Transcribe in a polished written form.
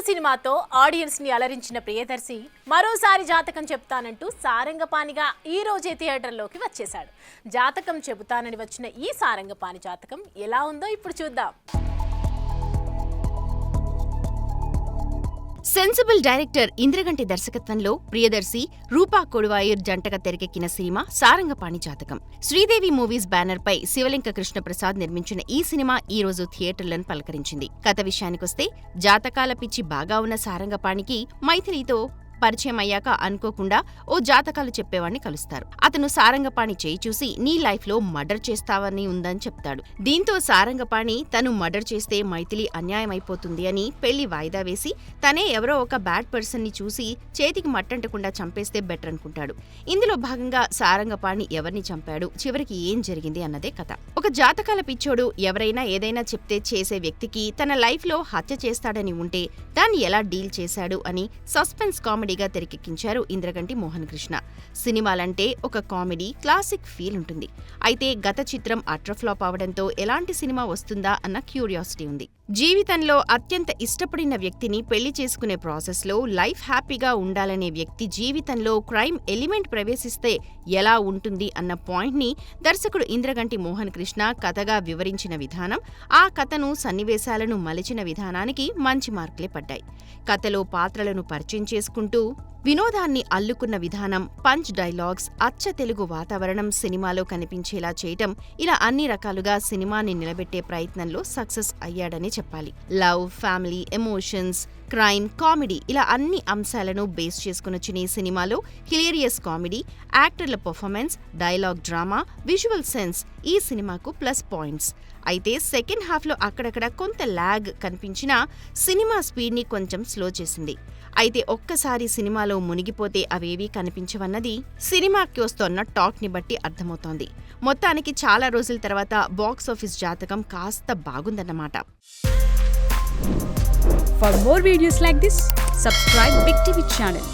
సినిమాతో ఆడియన్స్ ని అలరించిన ప్రియదర్శి మరోసారి జాతకం చెప్తానంటూ సారంగపాణిగా ఈ రోజే థియేటర్లోకి వచ్చేశాడు. జాతకం చెబుతానని వచ్చిన ఈ సారంగపాణి జాతకం ఎలా ఉందో ఇప్పుడు చూద్దాం. సెన్సిబుల్ డైరెక్టర్ ఇంద్రగంటి దర్శకత్వంలో ప్రియదర్శి, రూపా కొడువాయూర్ జంటగా తెరకెక్కిన సినిమా సారంగపాణి జాతకం. శ్రీదేవి మూవీస్ బ్యానర్ పై శివలింక కృష్ణప్రసాద్ నిర్మించిన ఈ సినిమా ఈ రోజు థియేటర్లను పలకరించింది. కథ విషయానికొస్తే జాతకాల పిచ్చి బాగా ఉన్న సారంగపాణికి మైథిలితో పరిచయం అయ్యాక అనుకోకుండా ఓ జాతకాలు చెప్పేవాణ్ణి కలుస్తారు. అతను సారంగపాణి చేయి చూసి నీ లైఫ్ లో మర్డర్ చేస్తావని ఉందని చెప్తాడు. దీంతో సారంగపాణి తను మర్డర్ చేస్తే మైథిలి అన్యాయం అయిపోతుంది అని పెళ్లి వాయిదా వేసి తనే ఎవరో ఒక బ్యాడ్ పర్సన్ ని చూసి చేతికి మట్టంటకుండా చంపేస్తే బెటర్ అనుకుంటాడు. ఇందులో భాగంగా సారంగపాణి ఎవరిని చంపాడు, చివరికి ఏం జరిగింది అన్నదే కథ. ఒక జాతకాల పిచ్చోడు ఎవరైనా ఏదైనా చెప్తే చేసే వ్యక్తికి తన లైఫ్ లో హత్య చేస్తాడని ఉంటే దాన్ని ఎలా డీల్ చేశాడు అని సస్పెన్స్ కామెడీగా తెరకెక్కించారు ఇంద్రగంటి మోహన్ కృష్ణ. సినిమాలంటే ఒక కామెడీ క్లాసిక్ ఫీల్ ఉంటుంది. అయితే గత చిత్రం అట్రఫ్లాప్ అవడంతో ఎలాంటి సినిమా వస్తుందా అన్న క్యూరియాసిటీ ఉంది. జీవితంలో అత్యంత ఇష్టపడిన వ్యక్తిని పెళ్లి చేసుకునే ప్రాసెస్లో లైఫ్ హ్యాపీగా ఉండాలనే వ్యక్తి జీవితంలో క్రైమ్ ఎలిమెంట్ ప్రవేశిస్తే ఎలా ఉంటుంది అన్న పాయింట్ని దర్శకుడు ఇంద్రగంటి మోహన్ కృష్ణ కథగా వివరించిన విధానం, ఆ కథను సన్నివేశాలను మలిచిన విధానానికి మంచి మార్కులే పడ్డాయి. కథలో పాత్రలను పరిచయం చేసుకుంటూ వినోదాన్ని అల్లుకున్న విధానం, పంచ్ డైలాగ్స్, అచ్చ తెలుగు వాతావరణం సినిమాలో కనిపించేలా చేయటం, ఇలా అన్ని రకాలుగా సినిమాని నిలబెట్టే ప్రయత్నంలో సక్సెస్ అయ్యాడని చెప్పాలి. Love, family, emotions, crime, comedy ఇలా అన్ని అంశాలను బేస్ చేసుకునొచ్చిన ఈ సినిమాలో హిలేరియస్ కామెడీ, యాక్టర్ల performance, dialogue drama, visual sense ఈ సినిమాకు ప్లస్ పాయింట్స్. అయితే సెకండ్ హాఫ్లో అక్కడక్కడ కొంత ల్యాగ్ కనిపించినా సినిమా స్పీడ్ని కొంచెం స్లో చేసింది. అయితే ఒక్కసారి సినిమాలో మునిగిపోతే అవేవీ కనిపించవన్నది సినిమాకి వస్తోన్న టాక్ని బట్టి అర్థమవుతోంది. మొత్తానికి చాలా రోజుల తర్వాత బాక్సాఫీస్ జాతకం కాస్త బాగుందన్నమాట. For more videos like this, subscribe Big TV channel.